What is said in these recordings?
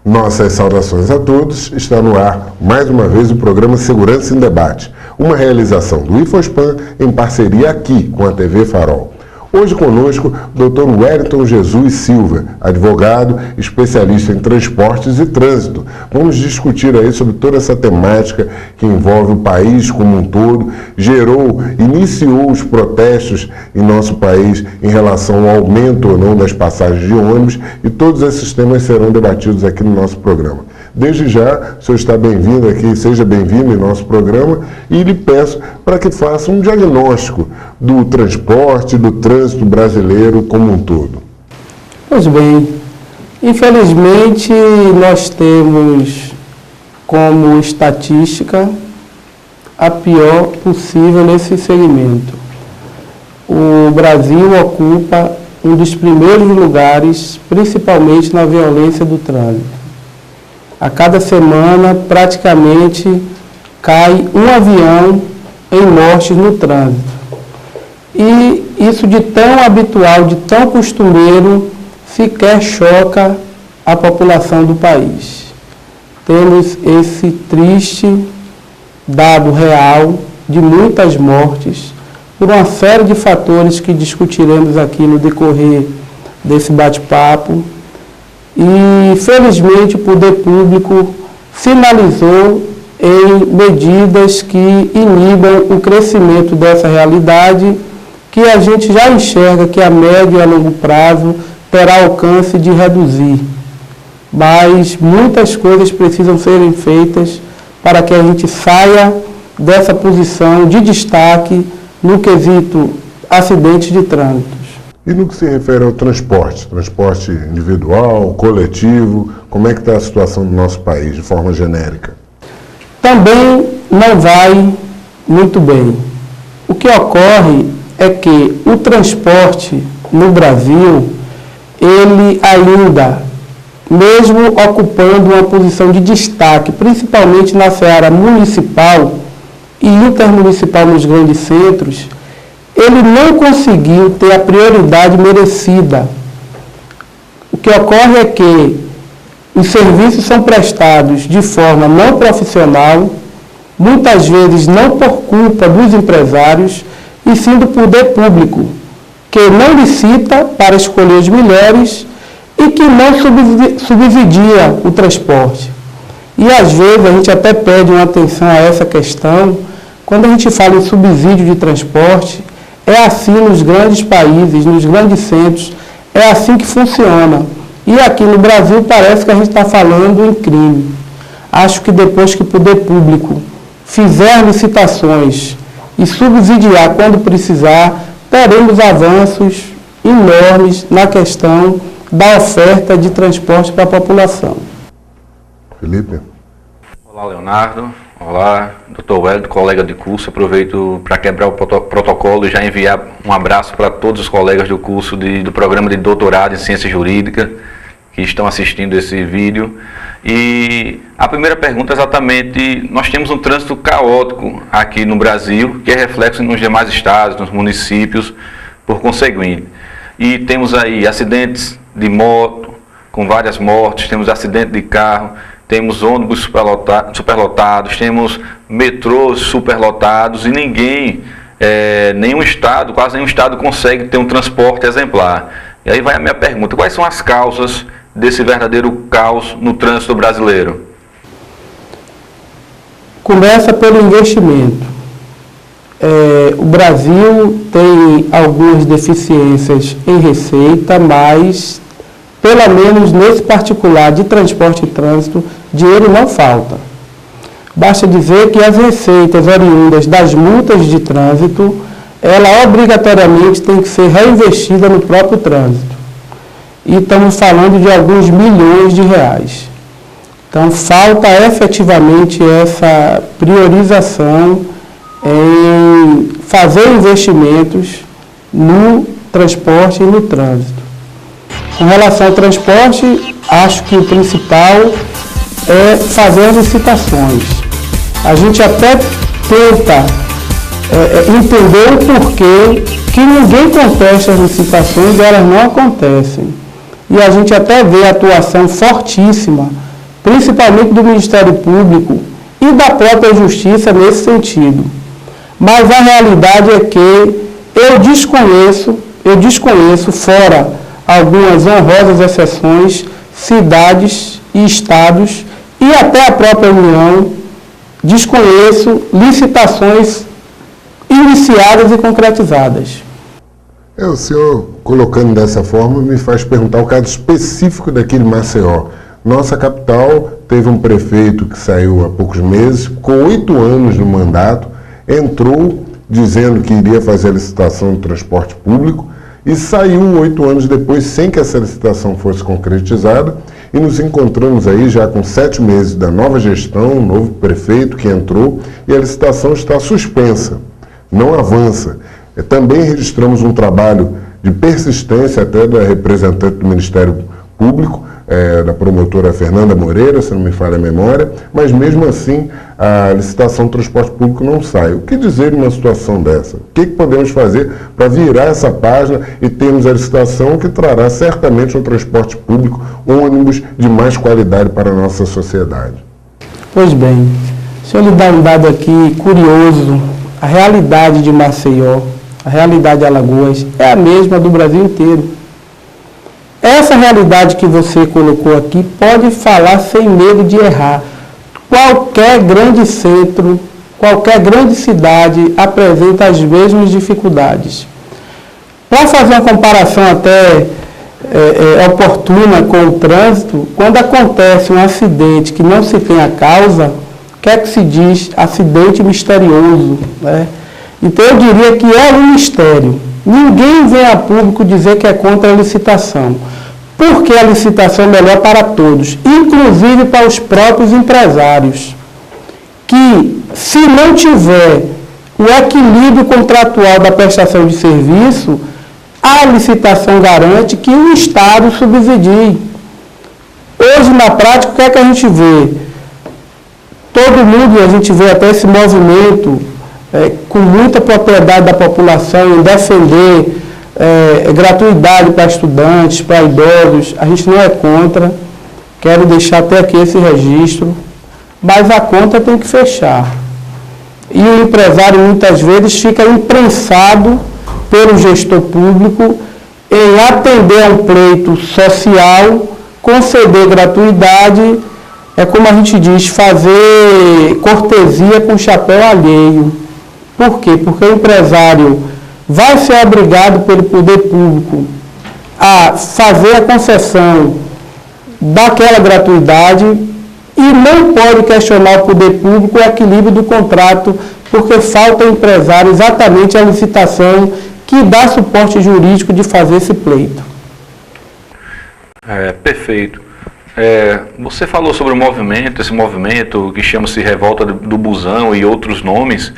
Nossas saudações a todos. Está no ar, mais uma vez, o programa Segurança em Debate, uma realização do IFOSPAN em parceria aqui com a TV Farol. Hoje conosco, Dr. Wellington Jesus Silva, advogado, especialista em transportes e trânsito. Vamos discutir aí sobre toda essa temática que envolve o país como um todo, iniciou os protestos em nosso país em relação ao aumento ou não das passagens de ônibus, e todos esses temas serão debatidos aqui no nosso programa. Desde já, o senhor está bem-vindo aqui, seja bem-vindo em nosso programa, e lhe peço para que faça um diagnóstico do transporte, do trânsito brasileiro como um todo. Pois bem, infelizmente nós temos como estatística a pior possível nesse segmento. O Brasil ocupa um dos primeiros lugares, principalmente na violência do trânsito. A cada semana, praticamente, cai um avião em mortes no trânsito. E isso de tão habitual, de tão costumeiro, sequer choca a população do país. Temos esse triste dado real de muitas mortes, por uma série de fatores que discutiremos aqui no decorrer desse bate-papo. E, felizmente, o poder público sinalizou em medidas que inibam o crescimento dessa realidade, que a gente já enxerga que a médio e a longo prazo terá alcance de reduzir. Mas muitas coisas precisam serem feitas para que a gente saia dessa posição de destaque no quesito acidentes de trânsito. E no que se refere ao transporte individual, coletivo, como é que está a situação do nosso país, de forma genérica? Também não vai muito bem. O que ocorre é que o transporte no Brasil, ele ainda, mesmo ocupando uma posição de destaque, principalmente na seara municipal e intermunicipal nos grandes centros, ele não conseguiu ter a prioridade merecida. O que ocorre é que os serviços são prestados de forma não profissional, muitas vezes não por culpa dos empresários, e sim do poder público, que não licita para escolher os melhores e que não subsidia o transporte. E às vezes a gente até pede uma atenção a essa questão. Quando a gente fala em subsídio de transporte, é assim nos grandes países, nos grandes centros, é assim que funciona. E aqui no Brasil parece que a gente está falando em crime. Acho que depois que o poder público fizer licitações e subsidiar quando precisar, teremos avanços enormes na questão da oferta de transporte para a população. Felipe. Olá, Leonardo. Olá, Dr. Wellington, colega de curso. Aproveito para quebrar o protocolo e já enviar um abraço para todos os colegas do curso do programa de doutorado em Ciência Jurídica que estão assistindo esse vídeo. E a primeira pergunta é exatamente, nós temos um trânsito caótico aqui no Brasil, que é reflexo nos demais estados, nos municípios, por conseguinte. E temos aí acidentes de moto, com várias mortes, temos acidente de carro, temos ônibus superlotados, temos metrôs superlotados e quase nenhum estado consegue ter um transporte exemplar. E aí vai a minha pergunta, quais são as causas desse verdadeiro caos no trânsito brasileiro? Começa pelo investimento. O Brasil tem algumas deficiências em receita, mas pelo menos nesse particular de transporte e trânsito, dinheiro não falta. Basta dizer que as receitas oriundas das multas de trânsito, ela obrigatoriamente tem que ser reinvestida no próprio trânsito. E estamos falando de alguns milhões de reais. Então, falta efetivamente essa priorização em fazer investimentos no transporte e no trânsito. Com relação ao transporte, acho que o principal é fazer as licitações. A gente até tenta entender o porquê que ninguém contesta as licitações e elas não acontecem. E a gente até vê a atuação fortíssima principalmente do Ministério Público e da própria Justiça nesse sentido. Mas a realidade é que eu desconheço, fora algumas honrosas exceções, cidades e estados e até a própria União, desconheço licitações iniciadas e concretizadas. O senhor, colocando dessa forma, me faz perguntar o caso específico daqui de Maceió. Nossa capital teve um prefeito que saiu há poucos meses, com 8 anos no mandato, entrou dizendo que iria fazer a licitação do transporte público e saiu 8 anos depois sem que essa licitação fosse concretizada e nos encontramos aí já com 7 meses da nova gestão, um novo prefeito que entrou e a licitação está suspensa, não avança. Também registramos um trabalho de persistência até da representante do Ministério Público, da promotora Fernanda Moreira, se não me falha a memória, mas mesmo assim a licitação do transporte público não sai. O que dizer numa situação dessa? O que podemos fazer para virar essa página e termos a licitação que trará certamente um transporte público, ônibus de mais qualidade para a nossa sociedade? Pois bem, se eu lhe dar um dado aqui curioso, a realidade de Maceió, a realidade de Alagoas é a mesma do Brasil inteiro. Essa realidade que você colocou aqui pode falar sem medo de errar. Qualquer grande centro, qualquer grande cidade apresenta as mesmas dificuldades. Para fazer uma comparação até oportuna com o trânsito, quando acontece um acidente que não se tem a causa, o que é que se diz? Acidente misterioso, né? Então eu diria que é um mistério. Ninguém vem a público dizer que é contra a licitação. Porque a licitação é melhor para todos, inclusive para os próprios empresários, que se não tiver o equilíbrio contratual da prestação de serviço, a licitação garante que o Estado subsidie. Hoje, na prática, o que é que a gente vê? Todo mundo, a gente vê até esse movimento com muita propriedade da população em defender gratuidade para estudantes, para idosos. A gente não é contra, quero deixar até aqui esse registro, mas a conta tem que fechar. E o empresário muitas vezes fica imprensado pelo gestor público em atender a um pleito social, conceder gratuidade, é como a gente diz, fazer cortesia com chapéu alheio. Por quê? Porque o empresário vai ser obrigado pelo poder público a fazer a concessão daquela gratuidade e não pode questionar o poder público o equilíbrio do contrato, porque falta ao empresário exatamente a licitação que dá suporte jurídico de fazer esse pleito. Perfeito. Você falou sobre esse movimento que chama-se Revolta do Busão e outros nomes.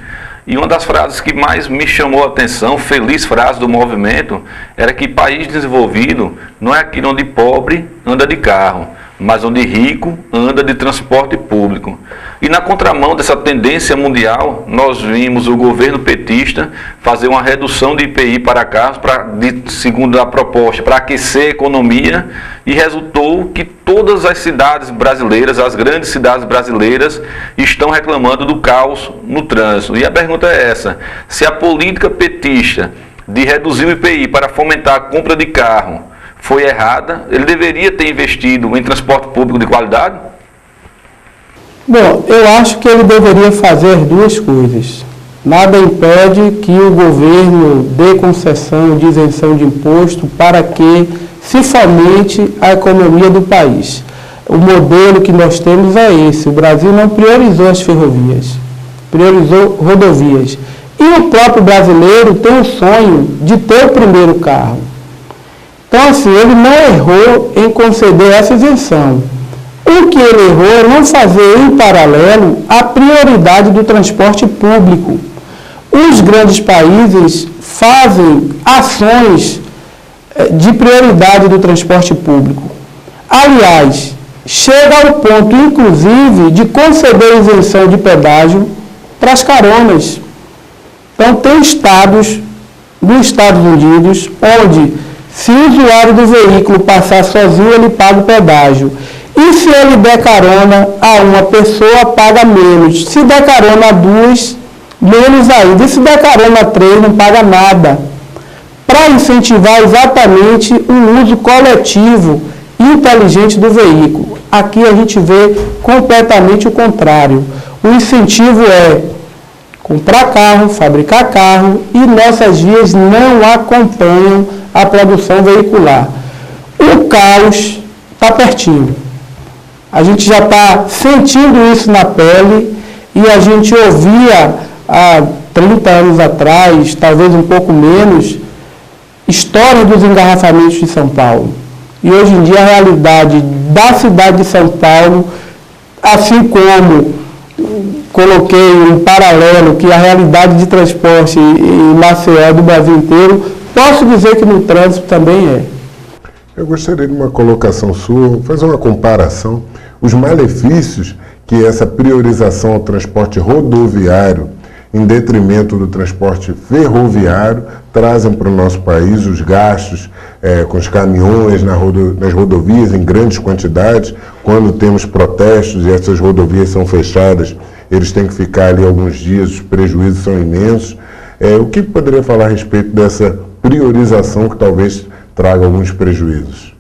E uma das frases que mais me chamou a atenção, feliz frase do movimento, era que país desenvolvido não é aquele onde pobre anda de carro, mas onde rico anda de transporte público. E na contramão dessa tendência mundial, nós vimos o governo petista fazer uma redução de IPI para carros, segundo a proposta, para aquecer a economia, e resultou que todas as cidades brasileiras, as grandes cidades brasileiras, estão reclamando do caos no trânsito. E a pergunta é essa: se a política petista de reduzir o IPI para fomentar a compra de carro foi errada, ele deveria ter investido em transporte público de qualidade? Bom, eu acho que ele deveria fazer duas coisas. Nada impede que o governo dê concessão de isenção de imposto para que se fomente a economia do país. O modelo que nós temos é esse. O Brasil não priorizou as ferrovias, priorizou rodovias. E o próprio brasileiro tem o sonho de ter o primeiro carro. Então, assim, ele não errou em conceder essa isenção. O que ele errou é não fazer em paralelo a prioridade do transporte público. Os grandes países fazem ações de prioridade do transporte público. Aliás, chega ao ponto, inclusive, de conceder isenção de pedágio para as caronas. Então, tem estados nos Estados Unidos onde, se o usuário do veículo passar sozinho, ele paga o pedágio. E se ele der carona a uma pessoa, paga menos. Se der carona a duas, menos ainda. E se der carona a três, não paga nada. Para incentivar exatamente o uso coletivo e inteligente do veículo. Aqui a gente vê completamente o contrário. O incentivo é comprar carro, fabricar carro, e nossas vias não acompanham a produção veicular. O caos está pertinho. A gente já está sentindo isso na pele, e a gente ouvia há 30 anos atrás, talvez um pouco menos, história dos engarrafamentos de São Paulo. E hoje em dia a realidade da cidade de São Paulo, assim como coloquei um paralelo que a realidade de transporte em Maceió do Brasil inteiro, posso dizer que no trânsito também é. Eu gostaria de uma colocação sua, fazer uma comparação, os malefícios que essa priorização ao transporte rodoviário em detrimento do transporte ferroviário trazem para o nosso país, os gastos com os caminhões nas rodovias em grandes quantidades, quando temos protestos e essas rodovias são fechadas, eles têm que ficar ali alguns dias, os prejuízos são imensos. O que poderia falar a respeito dessa priorização que talvez traga alguns prejuízos?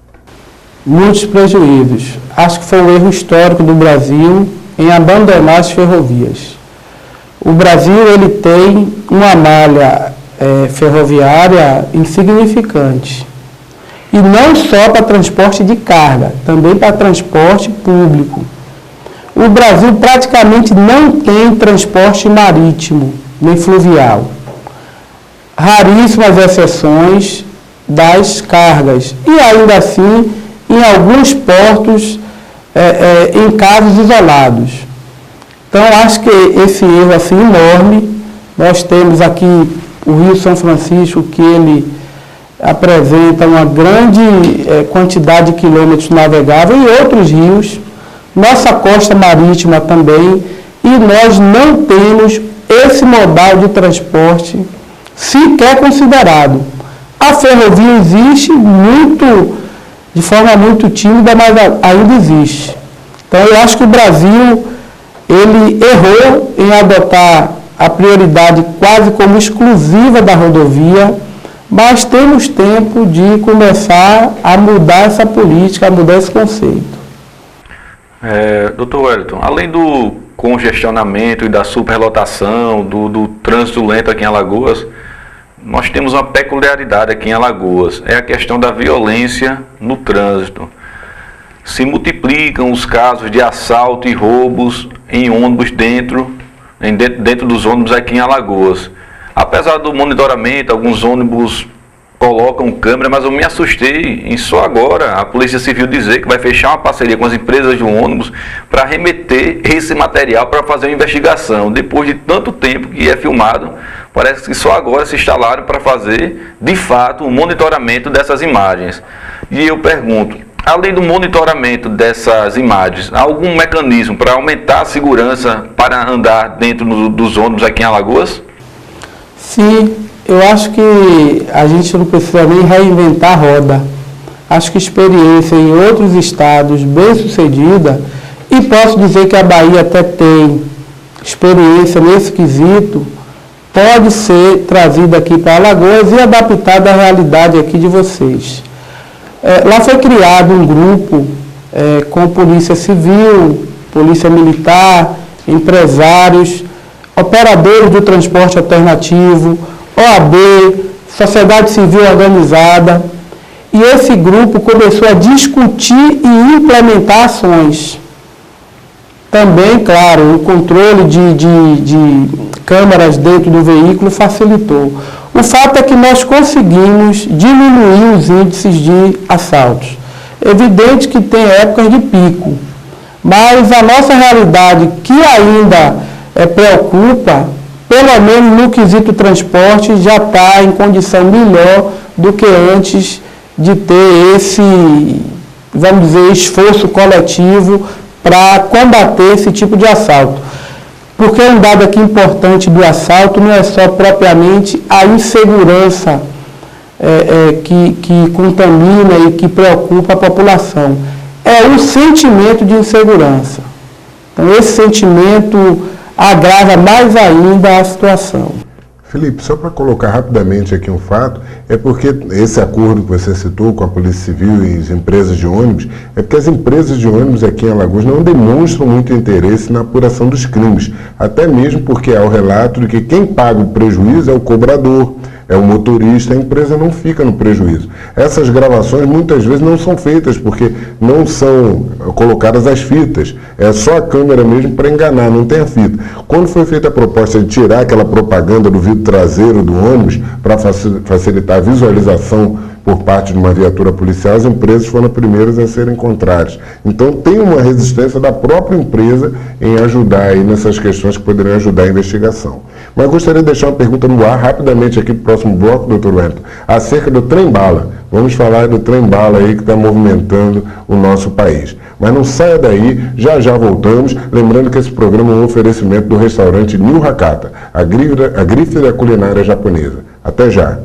Muitos prejuízos. Acho que foi um erro histórico do Brasil em abandonar as ferrovias. O Brasil ele tem uma malha ferroviária insignificante. E não só para transporte de carga, também para transporte público. O Brasil praticamente não tem transporte marítimo, nem fluvial. Raríssimas exceções das cargas. E ainda assim, em alguns portos, em casos isolados. Então, acho que esse erro assim, enorme. Nós temos aqui o Rio São Francisco, que ele apresenta uma grande quantidade de quilômetros navegáveis, e outros rios, nossa costa marítima também, e nós não temos esse modal de transporte sequer considerado. A ferrovia existe de forma muito tímida, mas ainda existe. Então, eu acho que o Brasil ele errou em adotar a prioridade quase como exclusiva da rodovia, mas temos tempo de começar a mudar essa política, a mudar esse conceito. Dr. Wellington, além do congestionamento e da superlotação, do trânsito lento aqui em Alagoas, nós temos uma peculiaridade aqui em Alagoas, é a questão da violência no trânsito. Se multiplicam os casos de assalto e roubos em ônibus dentro dos ônibus aqui em Alagoas. Apesar do monitoramento, alguns ônibus colocam câmera, mas eu me assustei em só agora a Polícia Civil dizer que vai fechar uma parceria com as empresas de ônibus para remeter esse material para fazer uma investigação. Depois de tanto tempo que é filmado, parece que só agora se instalaram para fazer, de fato, o monitoramento dessas imagens. E eu pergunto, além do monitoramento dessas imagens, há algum mecanismo para aumentar a segurança para andar dentro dos ônibus aqui em Alagoas? Sim, eu acho que a gente não precisa nem reinventar a roda. Acho que experiência em outros estados bem-sucedida, e posso dizer que a Bahia até tem experiência nesse quesito, pode ser trazida aqui para Alagoas e adaptada à realidade aqui de vocês. Lá foi criado um grupo com Polícia Civil, Polícia Militar, empresários, operadores do transporte alternativo, OAB, sociedade civil organizada, e esse grupo começou a discutir e implementar ações. Também, claro, o controle de câmeras dentro do veículo facilitou. O fato é que nós conseguimos diminuir os índices de assaltos. Evidente que tem épocas de pico, mas a nossa realidade que ainda preocupa, pelo menos no quesito transporte, já está em condição melhor do que antes de ter esse, vamos dizer, esforço coletivo para combater esse tipo de assalto. Porque um dado aqui importante do assalto não é só propriamente a insegurança que contamina e que preocupa a população. é um sentimento de insegurança. Então, esse sentimento agrava mais ainda a situação. Felipe, só para colocar rapidamente aqui um fato, é porque esse acordo que você citou com a Polícia Civil e as empresas de ônibus, é porque as empresas de ônibus aqui em Alagoas não demonstram muito interesse na apuração dos crimes, até mesmo porque há o relato de que quem paga o prejuízo é o cobrador, é o motorista, a empresa não fica no prejuízo. Essas gravações muitas vezes não são feitas porque não são colocadas as fitas, é só a câmera mesmo para enganar, não tem a fita. Quando foi feita a proposta de tirar aquela propaganda do vidro traseiro do ônibus para facilitar a visualização por parte de uma viatura policial, as empresas foram as primeiras a serem contrárias. Então tem uma resistência da própria empresa em ajudar aí nessas questões que poderiam ajudar a investigação. Mas gostaria de deixar uma pergunta no ar rapidamente aqui para o próximo bloco, doutor Wellington, acerca do trem-bala. Vamos falar do trem-bala aí que está movimentando o nosso país. Mas não saia daí, já já voltamos. Lembrando que esse programa é um oferecimento do restaurante New Hakata, a grife da culinária japonesa. Até já.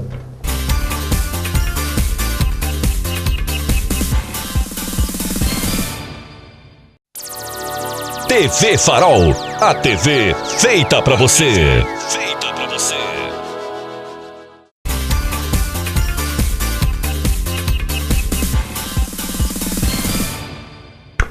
TV Farol, a TV feita pra você. Feita pra você.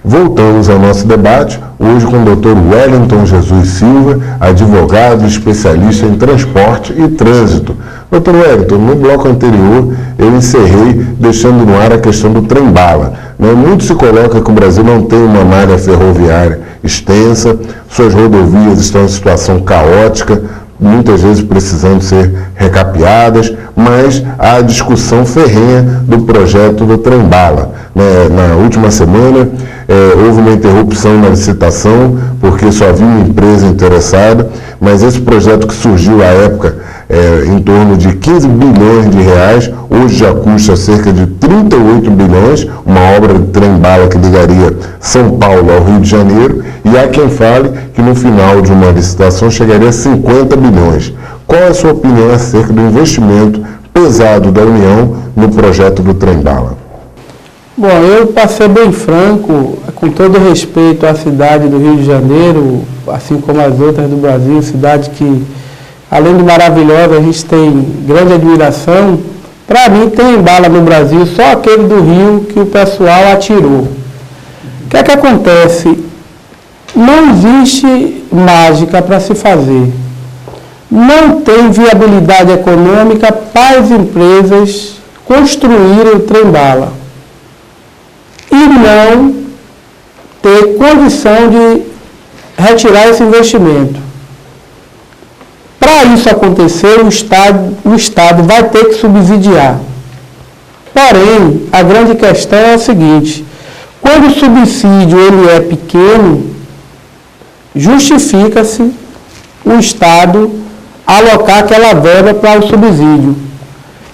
Voltamos ao nosso debate, hoje com o Dr. Wellington Jesus Silva, advogado especialista em transporte e trânsito. Dr. Wellington, no bloco anterior eu encerrei deixando no ar a questão do trem-bala. Muito se coloca que o Brasil não tem uma malha ferroviária extensa, suas rodovias estão em situação caótica, muitas vezes precisando ser recapeadas, mas há a discussão ferrenha do projeto do trem-bala. Na última semana houve uma interrupção na licitação, porque só havia uma empresa interessada, mas esse projeto que surgiu à época em torno de 15 bilhões de reais, hoje já custa cerca de 38 bilhões, uma obra de trem-bala que ligaria São Paulo ao Rio de Janeiro, e há quem fale que no final de uma licitação chegaria a 50 bilhões. Qual é a sua opinião acerca do investimento pesado da União no projeto do trem-bala? Bom, eu, para ser bem franco, com todo respeito à cidade do Rio de Janeiro, assim como as outras do Brasil, cidade que, além de maravilhosa, a gente tem grande admiração. Para mim, tem bala no Brasil, só aquele do Rio que o pessoal atirou. O que é que acontece? Não existe mágica para se fazer. Não tem viabilidade econômica para as empresas construírem o trem-bala e não ter condição de retirar esse investimento. Para isso acontecer, o Estado vai ter que subsidiar. Porém, a grande questão é o seguinte: quando o subsídio ele é pequeno, justifica-se o Estado alocar aquela verba para o subsídio.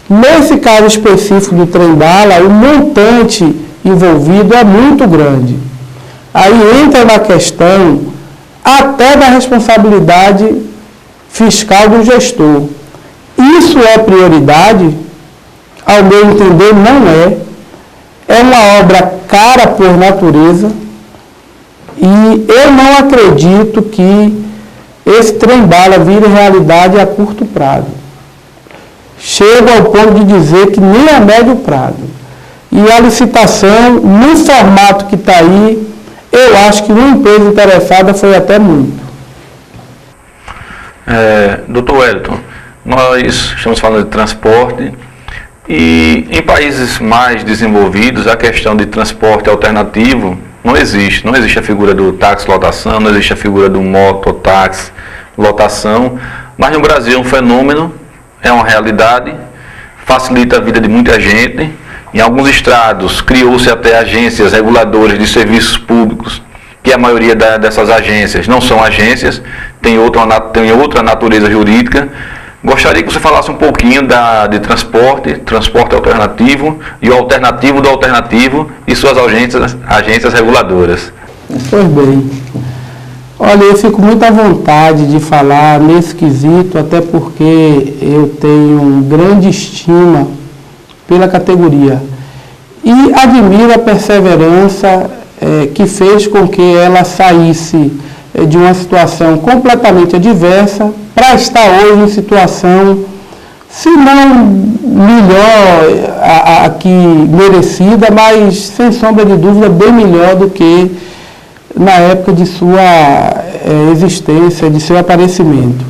Nesse caso específico do trem-bala, o montante envolvido é muito grande. Aí entra na questão até da responsabilidade fiscal do gestor. Isso é prioridade? Ao meu entender, não é. É uma obra cara por natureza e eu não acredito que esse trem-bala vire realidade a curto prazo. Chego ao ponto de dizer que nem a médio prazo. E a licitação, no formato que está aí, eu acho que uma empresa interessada foi até muito. Doutor Wellington, nós estamos falando de transporte e em países mais desenvolvidos a questão de transporte alternativo não existe. Não existe a figura do táxi lotação, não existe a figura do mototáxi lotação, mas no Brasil é um fenômeno, é uma realidade, facilita a vida de muita gente. Em alguns estados criou-se até agências reguladoras de serviços públicos, que a maioria dessas agências não são agências, tem outra natureza jurídica. Gostaria que você falasse um pouquinho de transporte alternativo e o alternativo do alternativo e suas agências reguladoras. Pois bem. Olha, eu fico muito à vontade de falar nesse quesito, até porque eu tenho grande estima pela categoria. e admiro a perseverança que fez com que ela saísse de uma situação completamente adversa para estar hoje em situação, se não melhor a que merecida, mas sem sombra de dúvida bem melhor do que na época de sua existência, de seu aparecimento.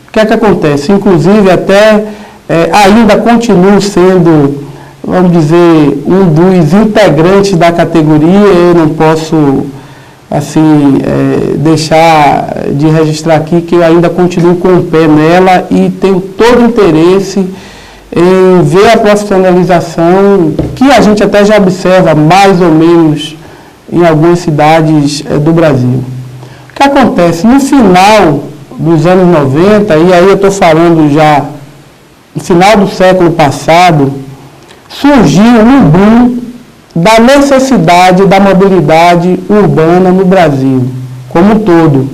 O que é que acontece? Inclusive até ainda continuo sendo, vamos dizer, um dos integrantes da categoria. Eu não posso assim deixar de registrar aqui que eu ainda continuo com o pé nela e tenho todo o interesse em ver a profissionalização que a gente até já observa mais ou menos em algumas cidades do Brasil. O que acontece? No final dos anos 90, e aí eu estou falando já no final do século passado, surgiu um boom da necessidade da mobilidade urbana no Brasil, como um todo.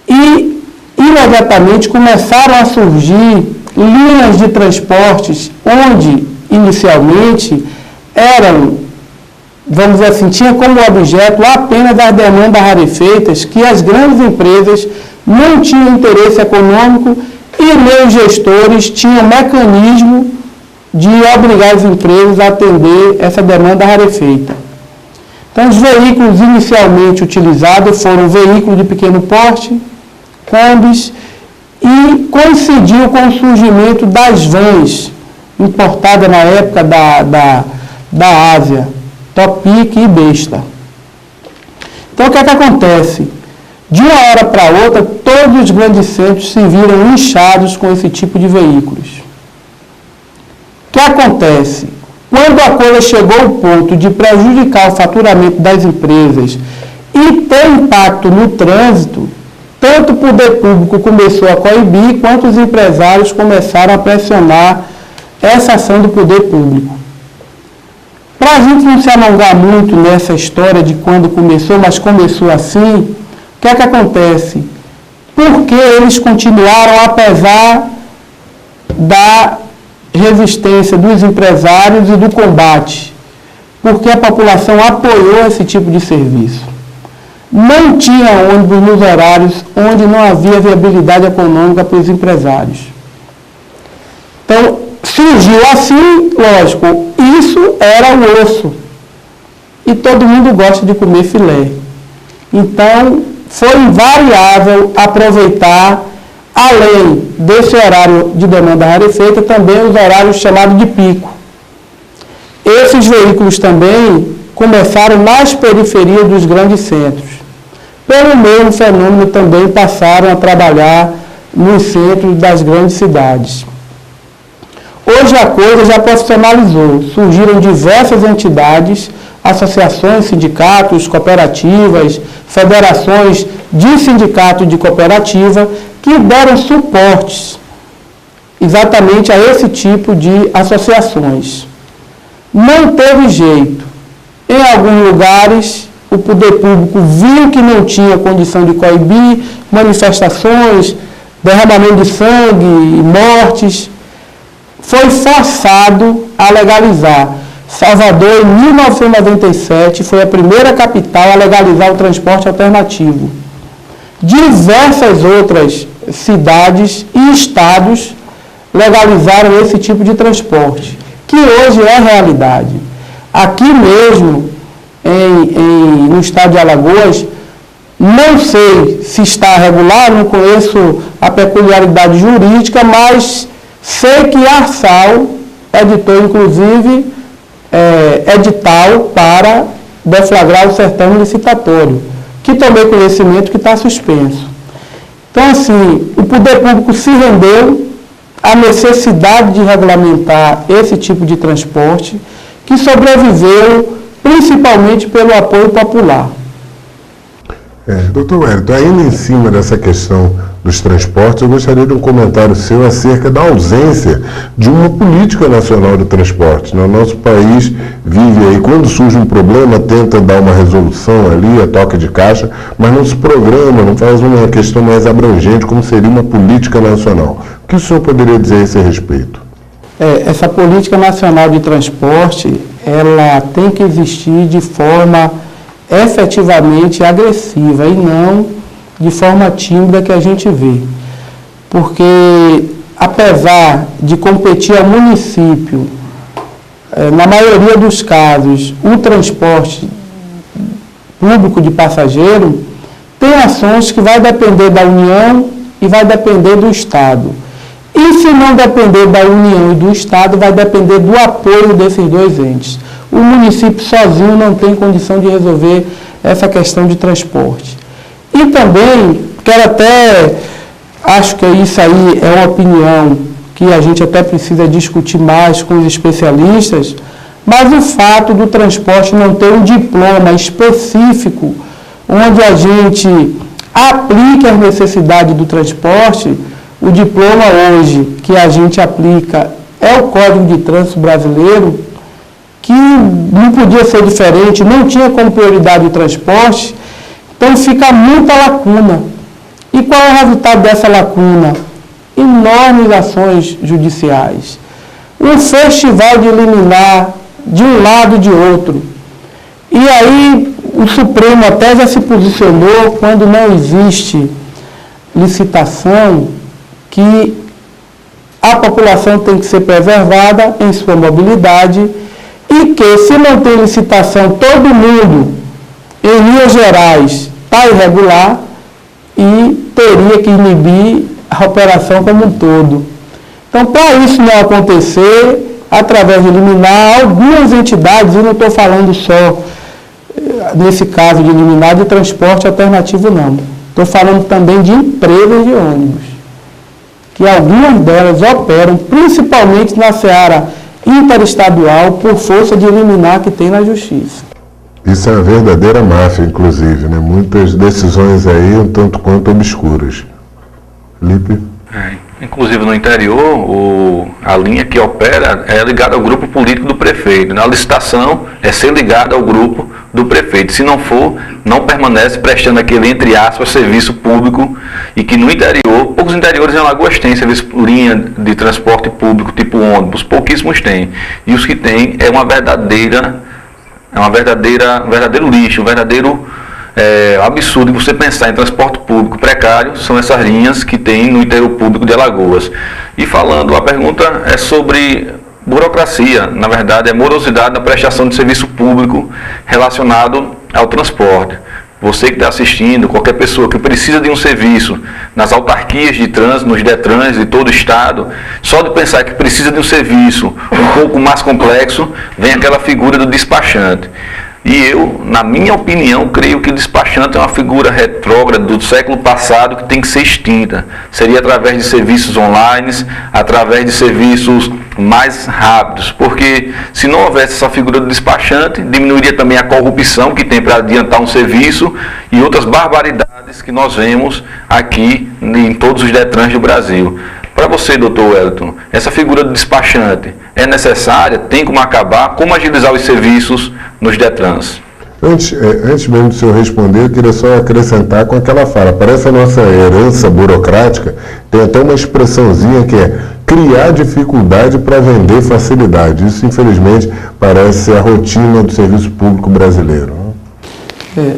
E, imediatamente, começaram a surgir linhas de transportes onde, inicialmente, eram, vamos dizer assim, tinha como objeto apenas as demandas rarefeitas que as grandes empresas não tinham interesse econômico e meus gestores tinham mecanismo de obrigar as empresas a atender essa demanda rarefeita. Então, os veículos inicialmente utilizados foram veículos de pequeno porte, combis, e coincidiu com o surgimento das vans, importadas na época da Ásia, Topic e Besta. Então, o que é que acontece? De uma hora para outra, todos os grandes centros se viram inchados com esse tipo de veículos. O que acontece? Quando a coisa chegou ao ponto de prejudicar o faturamento das empresas e ter impacto no trânsito, tanto o poder público começou a coibir, quanto os empresários começaram a pressionar essa ação do poder público. Para a gente não se alongar muito nessa história de quando começou, mas começou assim, o que é que acontece? Porque eles continuaram, apesar da resistência dos empresários e do combate, porque a população apoiou esse tipo de serviço. Não tinha ônibus nos horários onde não havia viabilidade econômica para os empresários. Então, surgiu assim, lógico, isso era o osso. E todo mundo gosta de comer filé. Então, foi invariável aproveitar, além desse horário de demanda rarefeita, também os horários chamados de pico. Esses veículos também começaram nas periferias dos grandes centros. Pelo mesmo fenômeno, também passaram a trabalhar nos centros das grandes cidades. Hoje a coisa já profissionalizou. Surgiram diversas entidades, associações, sindicatos, cooperativas, federações de sindicato e de cooperativa, que deram suportes exatamente a esse tipo de associações. Não teve jeito. Em alguns lugares, o poder público viu que não tinha condição de coibir manifestações, derramamento de sangue, mortes. Foi forçado a legalizar. Salvador, em 1997, foi a primeira capital a legalizar o transporte alternativo. Diversas outras cidades e estados legalizaram esse tipo de transporte, que hoje é realidade. Aqui mesmo, no estado de Alagoas, não sei se está regular, não conheço a peculiaridade jurídica, mas sei que a Arsal editou, inclusive, edital para deflagrar o certame licitatório, que tomei conhecimento que está suspenso. Então, assim, o poder público se rendeu à necessidade de regulamentar esse tipo de transporte, que sobreviveu principalmente pelo apoio popular. Doutor Wellington, ainda em cima dessa questão dos transportes, eu gostaria de um comentário seu acerca da ausência de uma política nacional de transporte. O nosso país vive aí, quando surge um problema, tenta dar uma resolução ali, a toque de caixa, mas não se programa, não faz uma questão mais abrangente, como seria uma política nacional. O que o senhor poderia dizer a esse respeito? Essa política nacional de transporte, ela tem que existir de forma efetivamente agressiva e não de forma tímida que a gente vê. Porque, apesar de competir ao município, na maioria dos casos, o transporte público de passageiro, tem ações que vai depender da União e vai depender do Estado. E se não depender da União e do Estado, vai depender do apoio desses dois entes. O município sozinho não tem condição de resolver essa questão de transporte. E também, acho que isso aí é uma opinião que a gente até precisa discutir mais com os especialistas, mas o fato do transporte não ter um diploma específico, onde a gente aplique as necessidades do transporte. O diploma hoje que a gente aplica é o Código de Trânsito Brasileiro, que não podia ser diferente, não tinha como prioridade o transporte, então fica muita lacuna. E qual é o resultado dessa lacuna? Enormes ações judiciais. Um festival de liminar de um lado e de outro. E aí o Supremo até já se posicionou quando não existe licitação, que a população tem que ser preservada em sua mobilidade e que, se não tem licitação, todo mundo, em linhas gerais, está irregular e teria que inibir a operação como um todo. Então, para isso não acontecer, através de liminar, algumas entidades, e não estou falando só, nesse caso de liminar de transporte alternativo, não. Estou falando também de empresas de ônibus, que algumas delas operam principalmente na seara interestadual por força de liminar que tem na Justiça. Isso é uma verdadeira máfia, inclusive, né? Muitas decisões aí um tanto quanto obscuras. Felipe? Inclusive no interior, a linha que opera é ligada ao grupo político do prefeito. Na licitação é ser ligada ao grupo do prefeito. Se não for, não permanece prestando aquele, entre aspas, serviço público, e que no interior, poucos interiores em Alagoas têm serviço, linha de transporte público tipo ônibus, pouquíssimos têm. E os que têm é um verdadeiro lixo, um verdadeiro absurdo de você pensar em transporte público precário. São essas linhas que tem no interior público de Alagoas. E falando, a pergunta é sobre burocracia, na verdade é morosidade na prestação de serviço público relacionado ao transporte. Você que está assistindo, qualquer pessoa que precisa de um serviço nas autarquias de trânsito, nos DETRANs de todo o estado, só de pensar que precisa de um serviço um pouco mais complexo, vem aquela figura do despachante. E eu, na minha opinião, creio que o despachante é uma figura retrógrada do século passado que tem que ser extinta. Seria através de serviços online, através de serviços mais rápidos, porque se não houvesse essa figura do despachante, diminuiria também a corrupção que tem para adiantar um serviço e outras barbaridades que nós vemos aqui em todos os DETRANs do Brasil. Para você, doutor Wellington, essa figura do despachante é necessária? Tem como acabar? Como agilizar os serviços nos DETRANs? Antes mesmo do senhor responder, eu queria só acrescentar com aquela fala. Parece a nossa herança burocrática, tem até uma expressãozinha que é criar dificuldade para vender facilidade. Isso, infelizmente, parece a rotina do serviço público brasileiro.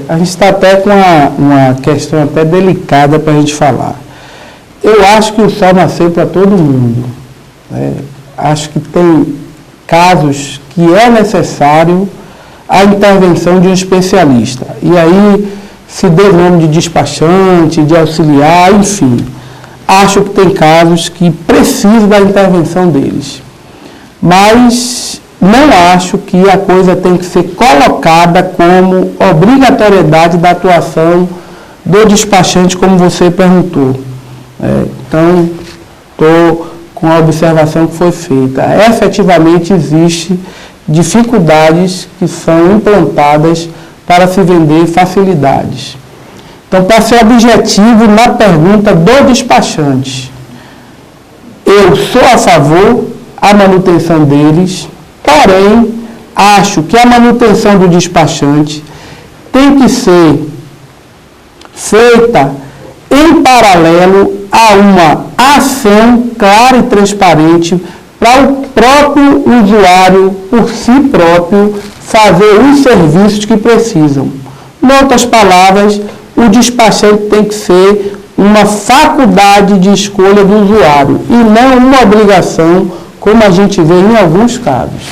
A gente está até com uma questão até delicada para a gente falar. Eu acho que o sol nasceu para todo mundo. Acho que tem casos que é necessário a intervenção de um especialista. E aí se dê nome de despachante, de auxiliar, enfim. Acho que tem casos que precisam da intervenção deles. Mas não acho que a coisa tem que ser colocada como obrigatoriedade da atuação do despachante, como você perguntou. Então, estou com a observação que foi feita. Efetivamente, existe dificuldades que são implantadas para se vender facilidades. Então, para ser objetivo na pergunta do despachante, eu sou a favor da manutenção deles, porém, acho que a manutenção do despachante tem que ser feita em paralelo a uma ação clara e transparente para o próprio usuário, por si próprio, fazer os serviços que precisam. Em outras palavras, o despachante tem que ser uma faculdade de escolha do usuário e não uma obrigação, como a gente vê em alguns casos.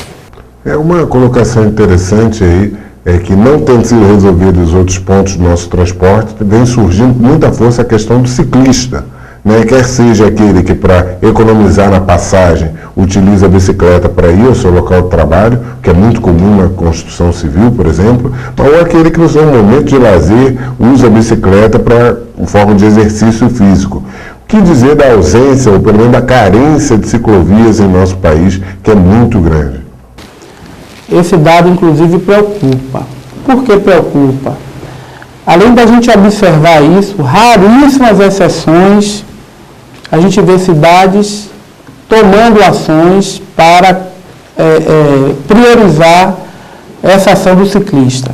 É uma colocação interessante aí, é que não tendo sido resolvidos os outros pontos do nosso transporte, vem surgindo com muita força a questão do ciclista, né? Quer seja aquele que, para economizar na passagem, utiliza a bicicleta para ir ao seu local de trabalho, que é muito comum na construção civil, por exemplo, ou aquele que, no seu momento de lazer, usa a bicicleta em forma de exercício físico. O que dizer da ausência, ou pelo menos da carência de ciclovias em nosso país, que é muito grande? Esse dado, inclusive, preocupa. Por que preocupa? Além da gente observar isso, raríssimas exceções, a gente vê cidades tomando ações para priorizar essa ação do ciclista.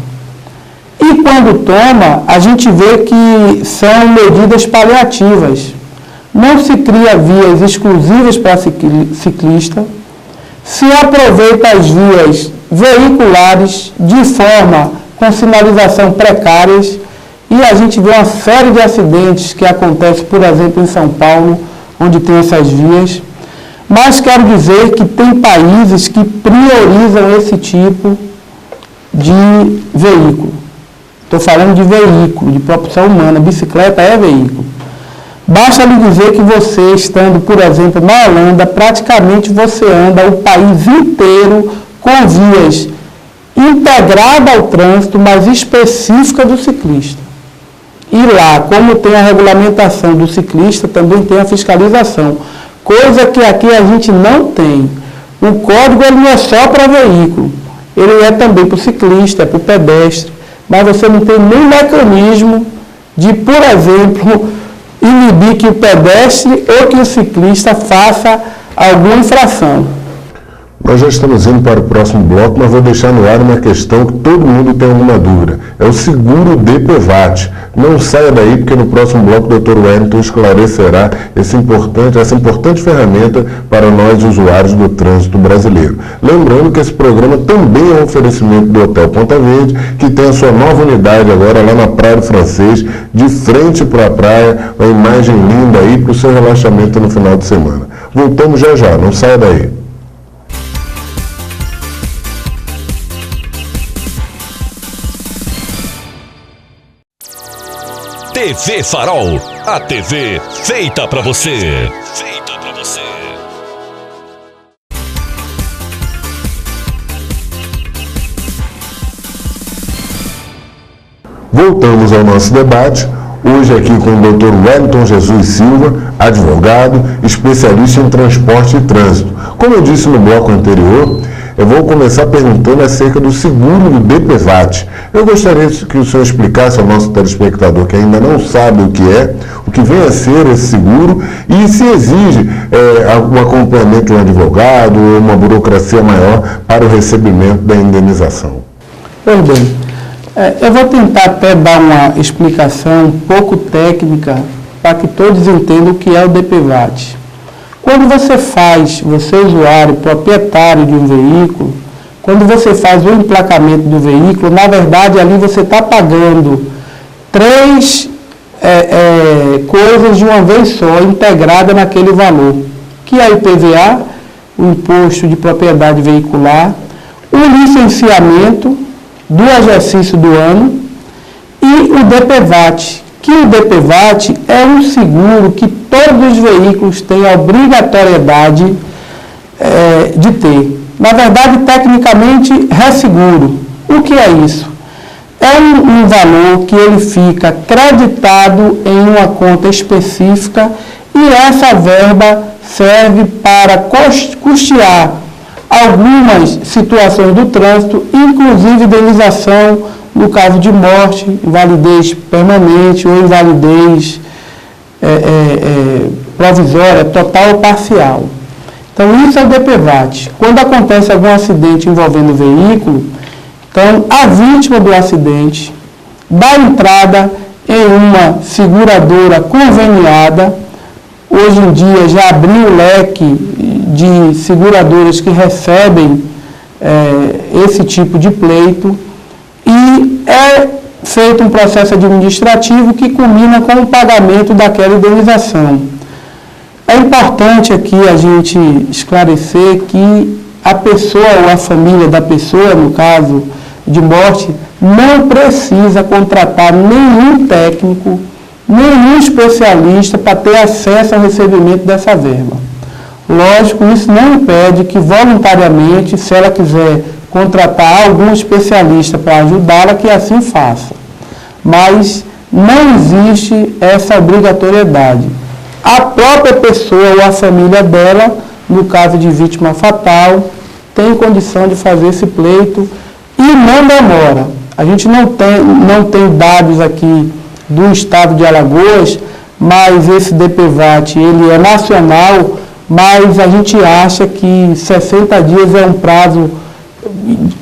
E quando toma, a gente vê que são medidas paliativas. Não se cria vias exclusivas para ciclista, se aproveita as vias veiculares de forma com sinalização precárias, e a gente vê uma série de acidentes que acontecem, por exemplo, em São Paulo, onde tem essas vias. Mas quero dizer que tem países que priorizam esse tipo de veículo. Estou falando de veículo, de propulsão humana. Bicicleta é veículo. Basta lhe dizer que você, estando, por exemplo, na Holanda, praticamente você anda o país inteiro com vias integradas ao trânsito, mas específica do ciclista. E lá, como tem a regulamentação do ciclista, também tem a fiscalização, coisa que aqui a gente não tem. O código ele não é só para veículo, ele é também para o ciclista, é para o pedestre, mas você não tem nenhum mecanismo de, por exemplo, inibir que o pedestre ou que o ciclista faça alguma infração. Nós já estamos indo para o próximo bloco, mas vou deixar no ar uma questão que todo mundo tem alguma dúvida. É o seguro DPVAT. Não saia daí, porque no próximo bloco o Dr. Wellington esclarecerá essa importante ferramenta para nós usuários do trânsito brasileiro. Lembrando que esse programa também é um oferecimento do Hotel Ponta Verde, que tem a sua nova unidade agora lá na Praia do Francês, de frente para a praia, uma imagem linda aí para o seu relaxamento no final de semana. Voltamos já já, não saia daí. TV Farol, a TV feita pra você. Feita pra você. Voltamos ao nosso debate, hoje aqui com o Dr. Wellington Jesus Silva, advogado, especialista em transporte e trânsito. Como eu disse no bloco anterior, eu vou começar perguntando acerca do seguro do DPVAT. Eu gostaria que o senhor explicasse ao nosso telespectador que ainda não sabe o que vem a ser esse seguro e se exige algum acompanhamento de um advogado ou uma burocracia maior para o recebimento da indenização. Pois bem, eu vou tentar até dar uma explicação um pouco técnica para que todos entendam o que é o DPVAT. Quando você usuário, proprietário de um veículo, quando você faz o emplacamento do veículo, na verdade ali você está pagando três coisas de uma vez só, integrada naquele valor, que é o IPVA, o Imposto de Propriedade Veicular, o licenciamento do exercício do ano e o DPVAT, que o DPVAT é um seguro que todos os veículos têm a obrigatoriedade de ter. Na verdade, tecnicamente, resseguro. O que é isso? É um valor que ele fica creditado em uma conta específica e essa verba serve para custear algumas situações do trânsito, inclusive indenização no caso de morte, invalidez permanente ou invalidez provisória, total ou parcial. Então, isso é o DPVAT. Quando acontece algum acidente envolvendo o veículo, então, a vítima do acidente dá entrada em uma seguradora conveniada hoje em dia já abriu o leque de seguradoras que recebem esse tipo de pleito e é feito um processo administrativo que culmina com o pagamento daquela indenização. É importante aqui a gente esclarecer que a pessoa ou a família da pessoa, no caso de morte, não precisa contratar nenhum técnico, nenhum especialista para ter acesso ao recebimento dessa verba. Lógico, isso não impede que voluntariamente, se ela quiser contratar algum especialista para ajudá-la, que assim faça. Mas não existe essa obrigatoriedade. A própria pessoa ou a família dela, no caso de vítima fatal, tem condição de fazer esse pleito e não demora. A gente não tem dados aqui do estado de Alagoas, mas esse DPVAT ele é nacional, mas a gente acha que 60 dias é um prazo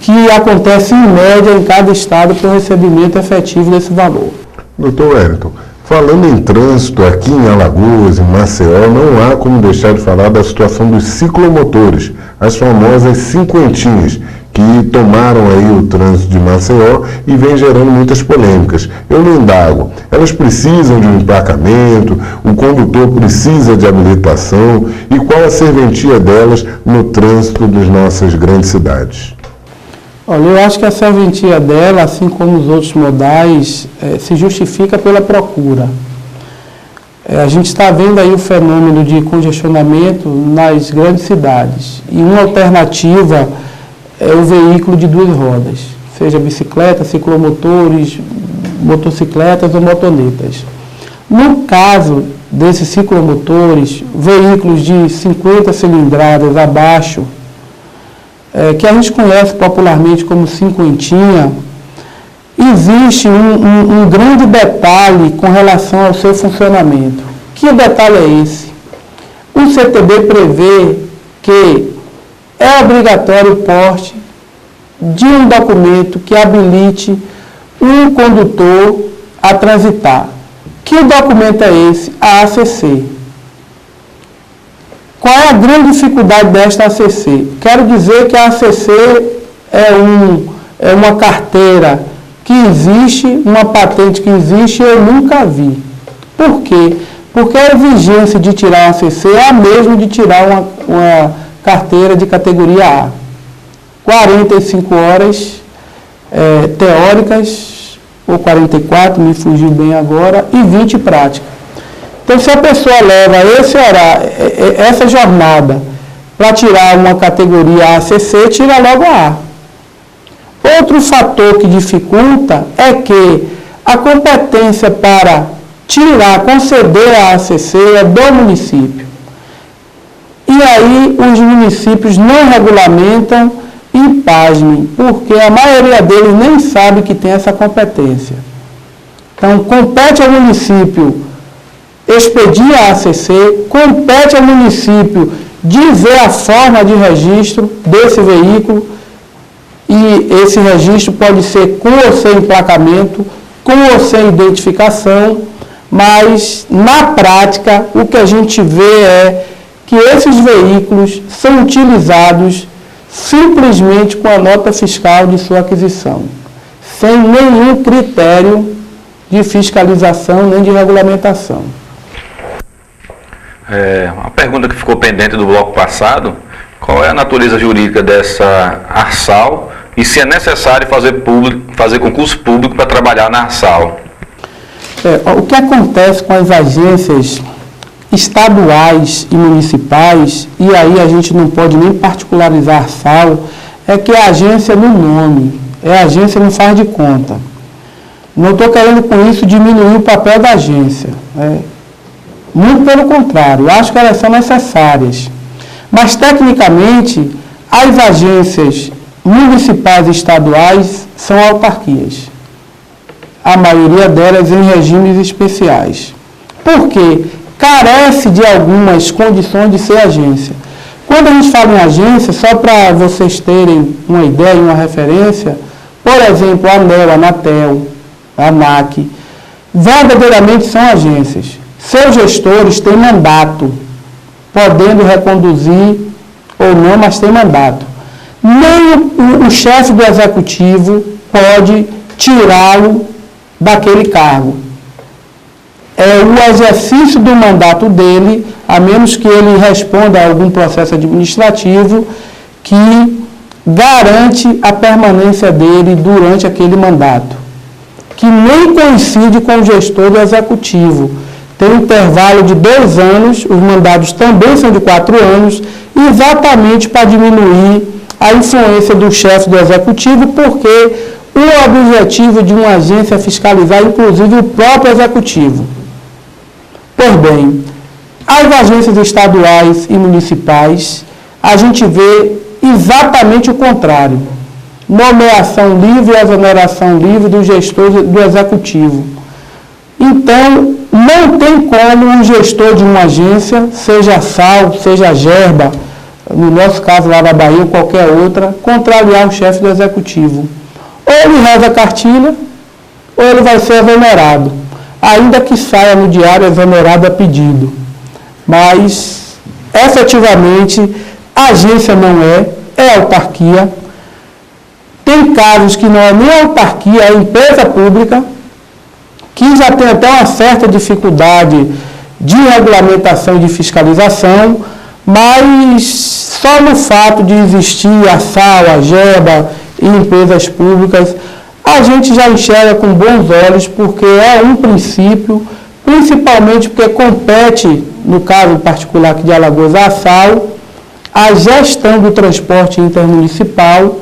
que acontece em média em cada estado para o recebimento efetivo desse valor. Doutor Wellington, falando em trânsito aqui em Alagoas, em Maceió, não há como deixar de falar da situação dos ciclomotores, as famosas cinquentinhas, que tomaram aí o trânsito de Maceió e vem gerando muitas polêmicas. Eu lhe indago, elas precisam de um emplacamento, o condutor precisa de habilitação e qual a serventia delas no trânsito das nossas grandes cidades? Olha, eu acho que a serventia dela, assim como os outros modais, se justifica pela procura. A gente está vendo aí o fenômeno de congestionamento nas grandes cidades e uma alternativa é o veículo de duas rodas, seja bicicleta, ciclomotores, motocicletas ou motonetas. No caso desses ciclomotores, veículos de 50 cilindradas abaixo, que a gente conhece popularmente como cinquentinha, existe um grande detalhe com relação ao seu funcionamento. Que detalhe é esse? O CTB prevê que é obrigatório o porte de um documento que habilite um condutor a transitar. Que documento é esse? A ACC. Qual é a grande dificuldade desta ACC? Quero dizer que a ACC é uma carteira que existe, uma patente que existe e eu nunca vi. Por quê? Porque a exigência de tirar a ACC é a mesma de tirar uma carteira de categoria A. 45 horas teóricas, ou 44, me fugiu bem agora, e 20 prática. Então, se a pessoa leva essa jornada para tirar uma categoria ACC, tira logo a A. Outro fator que dificulta é que a competência para conceder a ACC é do município. E aí os municípios não regulamentam e pasmem, porque a maioria deles nem sabe que tem essa competência. Então, compete ao município expedir a ACC, compete ao município dizer a forma de registro desse veículo, e esse registro pode ser com ou sem emplacamento, com ou sem identificação, mas, na prática, o que a gente vê é que esses veículos são utilizados simplesmente com a nota fiscal de sua aquisição, sem nenhum critério de fiscalização nem de regulamentação. Uma pergunta que ficou pendente do bloco passado: qual é a natureza jurídica dessa ARSAL e se é necessário fazer concurso público para trabalhar na ARSAL? O que acontece com as agências estaduais e municipais, e aí a gente não pode nem particularizar a ARSAL, é que a agência no nome, a agência não faz de conta. Não estou querendo com isso diminuir o papel da agência. Muito pelo contrário, acho que elas são necessárias. Mas, tecnicamente, as agências municipais e estaduais são autarquias. A maioria delas em regimes especiais. Por quê? Carece de algumas condições de ser agência. Quando a gente fala em agência, só para vocês terem uma ideia e uma referência, por exemplo, a ANEEL, a Anatel, a ANAC, verdadeiramente são agências. seus gestores têm mandato, podendo reconduzir ou não, mas tem mandato. Nem o chefe do executivo pode tirá-lo daquele cargo. É o exercício do mandato dele, a menos que ele responda a algum processo administrativo, que garante a permanência dele durante aquele mandato, que nem coincide com o gestor do executivo. Tem um intervalo de 2 anos, os mandatos também são de 4 anos, exatamente para diminuir a influência do chefe do executivo, porque o objetivo de uma agência é fiscalizar, inclusive, o próprio executivo. Pois bem, as agências estaduais e municipais, a gente vê exatamente o contrário. Nomeação livre e exoneração livre do gestor do executivo. Então, não tem como um gestor de uma agência, seja a SAL, seja a GERBA, no nosso caso lá na Bahia ou qualquer outra, contrariar o chefe do executivo. Ou ele reza a cartilha, ou ele vai ser exonerado, ainda que saia no diário exonerado a pedido. Mas, efetivamente, a agência não é autarquia. Tem casos que não é nem autarquia, é empresa pública, que já tem até uma certa dificuldade de regulamentação e de fiscalização, mas só no fato de existir a SAL, a GERBA e empresas públicas, a gente já enxerga com bons olhos, porque é um princípio, principalmente porque compete, no caso particular aqui de Alagoas, a SAL, a gestão do transporte intermunicipal,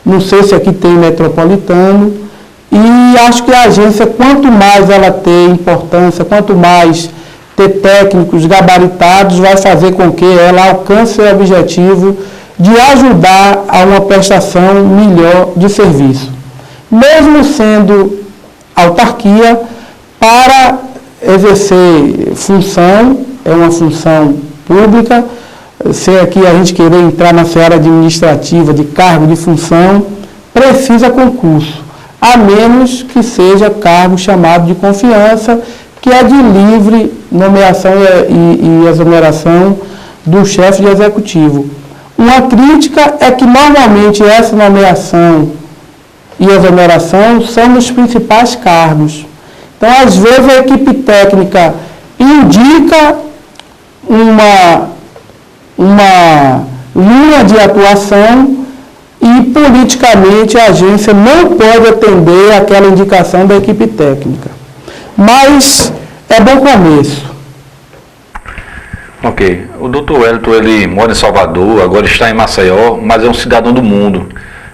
não sei se aqui tem metropolitano, e acho que a agência, quanto mais ela ter importância, quanto mais ter técnicos gabaritados, vai fazer com que ela alcance o objetivo de ajudar a uma prestação melhor de serviço. Mesmo sendo autarquia, para exercer função, é uma função pública, se aqui a gente querer entrar na seara administrativa de cargo de função, precisa concurso, a menos que seja cargo chamado de confiança, que é de livre nomeação e exoneração do chefe de executivo. Uma crítica é que normalmente essa nomeação e exoneração são nos principais cargos. Então, às vezes, a equipe técnica indica uma linha de atuação e, politicamente, a agência não pode atender aquela indicação da equipe técnica. Mas é bom começo. Ok. O Dr. Wellington, ele mora em Salvador, agora está em Maceió, mas é um cidadão do mundo.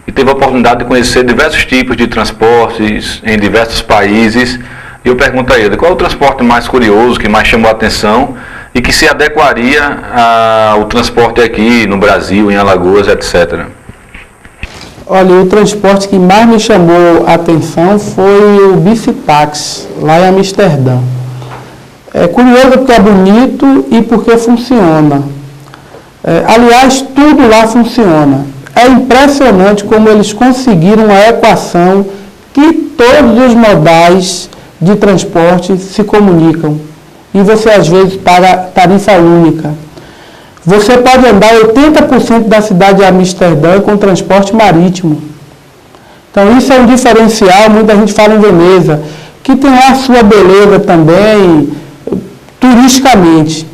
E teve a oportunidade de conhecer diversos tipos de transportes em diversos países. E eu pergunto a ele, qual é o transporte mais curioso, que mais chamou a atenção e que se adequaria ao transporte aqui no Brasil, em Alagoas, etc. Olha, o transporte que mais me chamou a atenção foi o bicitaxi, lá em Amsterdã. É curioso porque é bonito e porque funciona. Aliás, tudo lá funciona. É impressionante como eles conseguiram uma equação que todos os modais de transporte se comunicam. E você, às vezes, paga tarifa única. Você pode andar 80% da cidade de Amsterdã com transporte marítimo. Então, isso é um diferencial. Muita gente fala em Veneza, que tem a sua beleza também, turisticamente.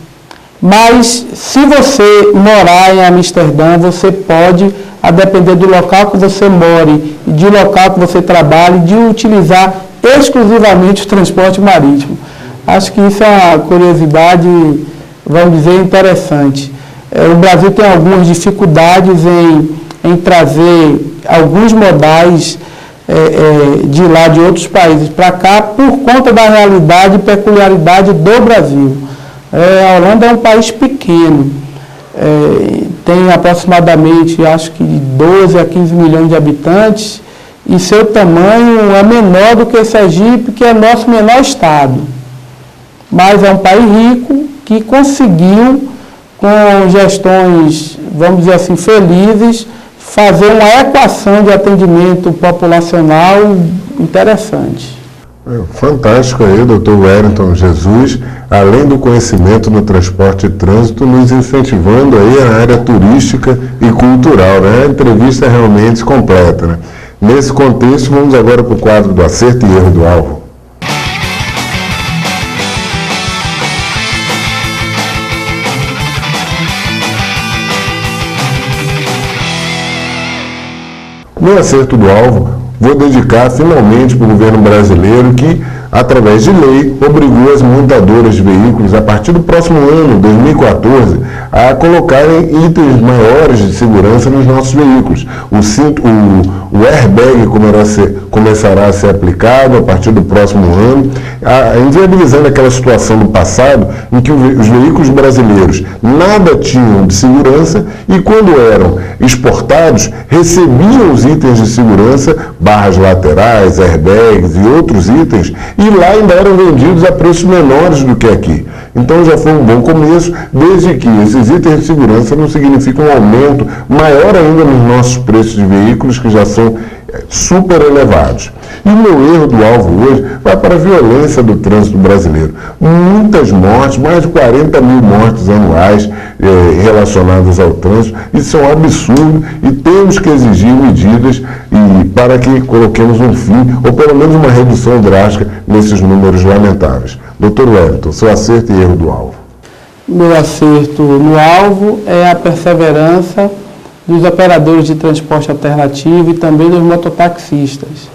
Mas, se você morar em Amsterdã, você pode, a depender do local que você more e do local que você trabalhe, de utilizar exclusivamente o transporte marítimo. Acho que isso é uma curiosidade, vamos dizer, interessante. O Brasil tem algumas dificuldades em trazer alguns modais de lá, de outros países, para cá, por conta da realidade e peculiaridade do Brasil. A Holanda é um país pequeno, tem aproximadamente, acho que de 12 a 15 milhões de habitantes, e seu tamanho é menor do que Sergipe, que é nosso menor estado. Mas é um país rico que conseguiu, com gestões, vamos dizer assim, felizes, fazer uma equação de atendimento populacional interessante. Fantástico aí, doutor Wellington Jesus, além do conhecimento no transporte e trânsito, nos incentivando aí a área turística e cultural, né? A entrevista é realmente completa, né? Nesse contexto, vamos agora para o quadro do acerto e erro do alvo. No acerto do alvo, vou dedicar finalmente para o governo brasileiro que, através de lei, obrigou as montadoras de veículos, a partir do próximo ano, 2014, a colocarem itens maiores de segurança nos nossos veículos. O airbag começará a ser aplicado a partir do próximo ano, inviabilizando aquela situação do passado em que os veículos brasileiros nada tinham de segurança e, quando eram exportados, recebiam os itens de segurança, barras laterais, airbags e outros itens, e lá ainda eram vendidos a preços menores do que aqui. Então já foi um bom começo, desde que esses itens de segurança não significam um aumento maior ainda nos nossos preços de veículos, que já são super elevados. E o meu erro do alvo hoje vai para a violência do trânsito brasileiro. Muitas mortes, mais de 40 mil mortes anuais relacionadas ao trânsito. Isso é um absurdo e temos que exigir medidas para que coloquemos um fim, ou pelo menos uma redução drástica nesses números lamentáveis. Doutor Wellington, seu acerto e erro do alvo. Meu acerto no alvo é a perseverança dos operadores de transporte alternativo e também dos mototaxistas.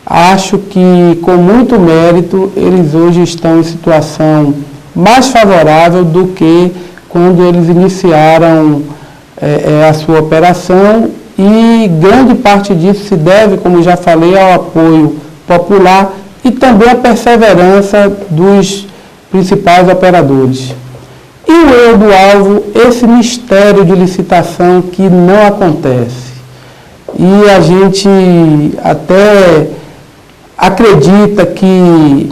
Acho que, com muito mérito, eles hoje estão em situação mais favorável do que quando eles iniciaram a sua operação, e grande parte disso se deve, como já falei, ao apoio popular e também à perseverança dos principais operadores. E o erro do alvo, esse mistério de licitação que não acontece. E a gente até acredita que,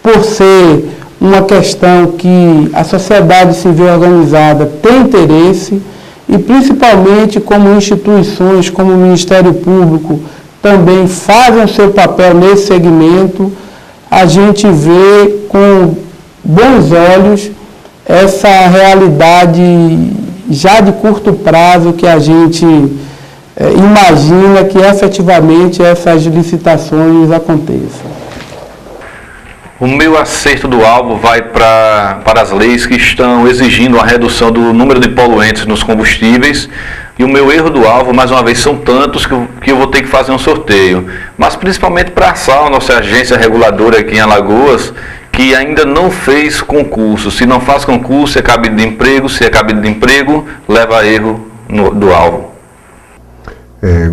por ser uma questão que a sociedade civil organizada tem interesse, e principalmente como instituições como o Ministério Público também fazem o seu papel nesse segmento, a gente vê com bons olhos essa realidade já de curto prazo que a gente imagina que efetivamente essas licitações aconteçam. O meu acerto do alvo vai para as leis que estão exigindo a redução do número de poluentes nos combustíveis. E o meu erro do alvo, mais uma vez, são tantos que eu vou ter que fazer um sorteio. Mas principalmente para a SAL, nossa agência reguladora aqui em Alagoas, que ainda não fez concurso. Se não faz concurso, é cabide de emprego. Se é cabide de emprego, leva a erro do alvo.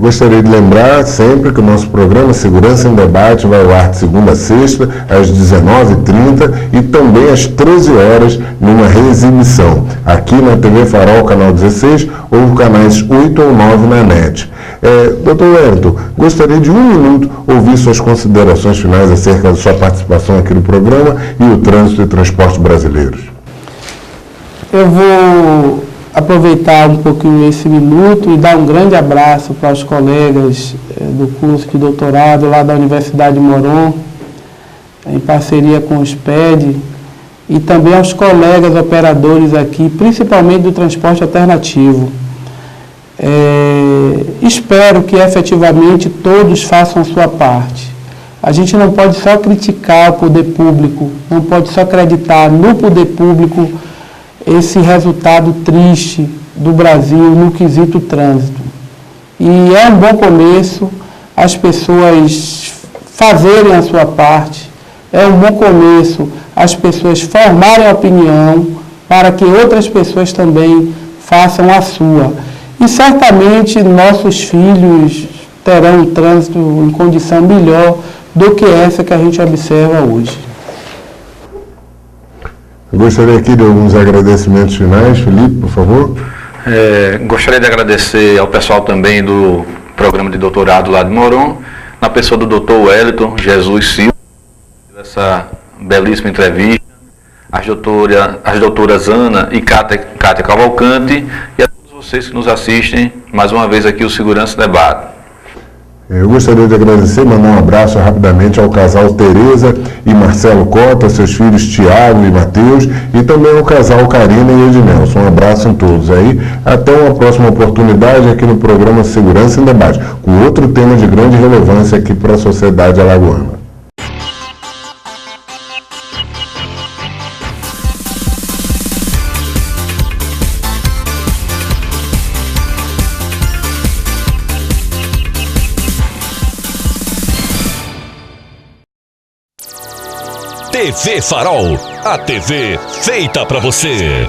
Gostaria de lembrar sempre que o nosso programa Segurança em Debate vai ao ar de segunda a sexta, às 19h30 e também às 13 horas numa reexibição, aqui na TV Farol, canal 16, ou canais 8 ou 9 na NET. Dr. Wellington, gostaria de 1 minuto ouvir suas considerações finais acerca da sua participação aqui no programa e o trânsito e transporte brasileiros. Eu vou aproveitar um pouquinho esse minuto e dar um grande abraço para os colegas do curso de doutorado lá da Universidade de Moron, em parceria com o SPED, e também aos colegas operadores aqui, principalmente do transporte alternativo. Espero que efetivamente todos façam a sua parte. A gente não pode só criticar o poder público, não pode só acreditar no poder público esse resultado triste do Brasil no quesito trânsito. E é um bom começo as pessoas fazerem a sua parte, é um bom começo as pessoas formarem opinião para que outras pessoas também façam a sua. E certamente nossos filhos terão um trânsito em condição melhor do que essa que a gente observa hoje. Eu gostaria aqui de alguns agradecimentos finais. Felipe, por favor. Gostaria de agradecer ao pessoal também do programa de doutorado lá de Moron, na pessoa do Dr. Wellington Jesus Silva, essa belíssima entrevista, as doutoras Ana e Cátia Cavalcante, e a todos vocês que nos assistem, mais uma vez aqui o Segurança Debate. Eu gostaria de agradecer, mandar um abraço rapidamente ao casal Tereza e Marcelo Cota, seus filhos Tiago e Matheus, e também ao casal Karina e Ednelson. Um abraço em todos aí. Até uma próxima oportunidade aqui no programa Segurança em Debate, com outro tema de grande relevância aqui para a sociedade alagoana. TV Farol, a TV feita pra você.